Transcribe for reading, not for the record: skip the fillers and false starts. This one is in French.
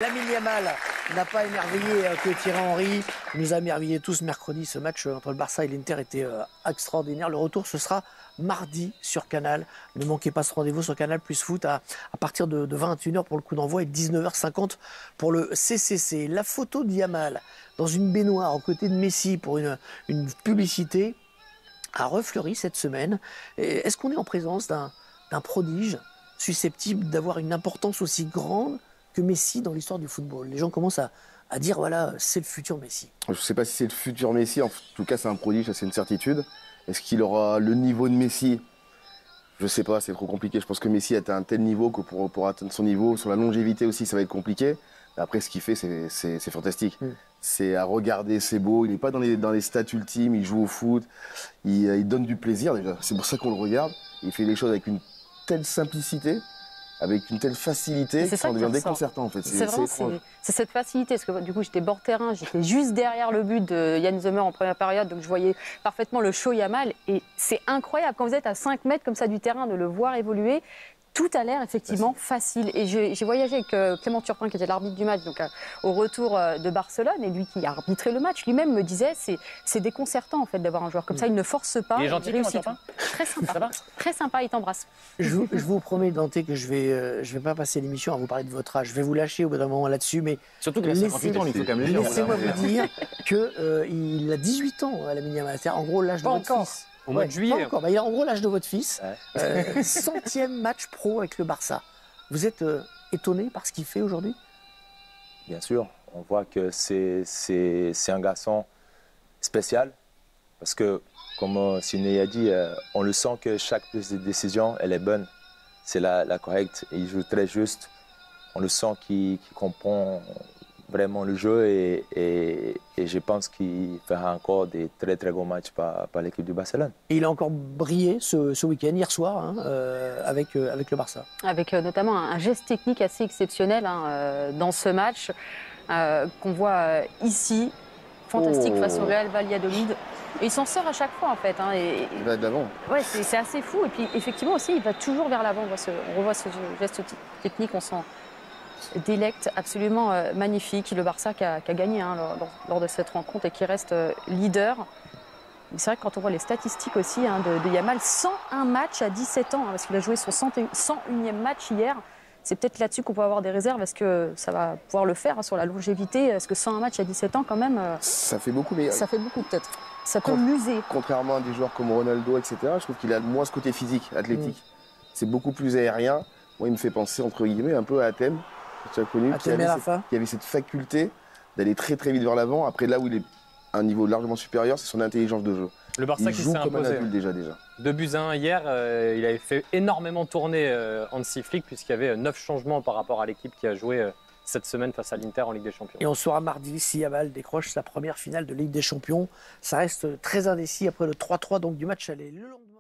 Lamine Yamal n'a pas émerveillé que Thierry Henry. Il nous a émerveillé tous mercredi. Ce match entre le Barça et l'Inter était extraordinaire. Le retour, ce sera mardi sur Canal. Ne manquez pas ce rendez-vous sur Canal Plus Foot à partir de 21h pour le coup d'envoi et 19h50 pour le CCC. La photo de Yamal dans une baignoire aux côtés de Messi pour une publicité a refleuri cette semaine. Est-ce qu'on est en présence d'un prodige susceptible d'avoir une importance aussi grande que Messi dans l'histoire du football? Les gens commencent à dire, voilà, c'est le futur Messi. Je ne sais pas si c'est le futur Messi, en tout cas c'est un prodige, ça c'est une certitude. Est-ce qu'il aura le niveau de Messi? Je ne sais pas, c'est trop compliqué. Je pense que Messi atteint un tel niveau que pour atteindre son niveau, sur la longévité aussi, ça va être compliqué. Après, ce qu'il fait, c'est fantastique. C'est à regarder, c'est beau. Il n'est pas dans les stats ultimes, il joue au foot, il donne du plaisir déjà. C'est pour ça qu'on le regarde. Il fait les choses avec une telle simplicité, avec une telle facilité, que ça devient déconcertant en fait. C'est cette facilité, parce que du coup j'étais bord terrain, j'étais juste derrière le but de Yann Sommer en première période, donc je voyais parfaitement le show Yamal, et c'est incroyable, quand vous êtes à 5 mètres comme ça du terrain, de le voir évoluer. Tout a l'air effectivement facile. Et j'ai voyagé avec Clément Turpin, qui était l'arbitre du match, donc au retour de Barcelone, et lui qui a arbitré le match, lui-même me disait c'est déconcertant en fait d'avoir un joueur comme ça. Il ne force pas. Il est gentil, Clément Turpin. Très sympa. Très sympa. Il t'embrasse. Je vous promets, Dante, que je vais pas passer l'émission à vous parler de votre âge. Je vais vous lâcher au bout d'un moment là-dessus, mais surtout que laissez-moi vous dire qu'il a 18 ans à Lamine Yamal. C'est en gros l'âge de votre fils. Au mois de juillet. Il a en gros l'âge de votre fils. 100e match pro avec le Barça. Vous êtes étonné par ce qu'il fait aujourd'hui? Bien sûr, on voit que c'est un garçon spécial. Parce que, comme Sidney a dit, on le sent que chaque prise de décision, elle est bonne. C'est la correcte. Et il joue très juste. On le sent qu'il comprend vraiment le jeu et je pense qu'il fera encore des très très gros matchs par l'équipe du Barcelone. Et il a encore brillé ce week-end, hier soir, avec le Barça. Avec notamment un geste technique assez exceptionnel dans ce match qu'on voit ici, fantastique face au Real Valladolid. Et il s'en sort à chaque fois en fait. Il va d'avant. Ouais, c'est assez fou. Et puis effectivement aussi, il va toujours vers l'avant. On revoit ce geste technique, on sent délecte absolument magnifique. Le Barça qui a gagné lors de cette rencontre et qui reste leader. C'est vrai que quand on voit les statistiques aussi de Yamal, 101 matchs à 17 ans, parce qu'il a joué son 101e match hier. C'est peut-être là-dessus qu'on peut avoir des réserves. Est-ce que ça va pouvoir le faire sur la longévité? Est-ce que 101 matchs à 17 ans quand même ça fait beaucoup, mais ça fait beaucoup peut-être. Ça peut l'user. Contrairement à des joueurs comme Ronaldo, etc., je trouve qu'il a moins ce côté physique, athlétique. C'est beaucoup plus aérien. Moi, il me fait penser, entre guillemets, un peu à Athènes. Tu as connu, qui avait cette faculté d'aller très très vite vers l'avant. Après, là où il est à un niveau largement supérieur, c'est son intelligence de jeu. Le Barça qui s'est imposé. Comme un adulte déjà. 2-1 hier, il avait fait énormément tourner Hansi Flick puisqu'il y avait 9 changements par rapport à l'équipe qui a joué cette semaine face à l'Inter en Ligue des Champions. Et on saura mardi si Yamal décroche sa première finale de Ligue des Champions. Ça reste très indécis après le 3-3 donc du match aller. Le lendemain.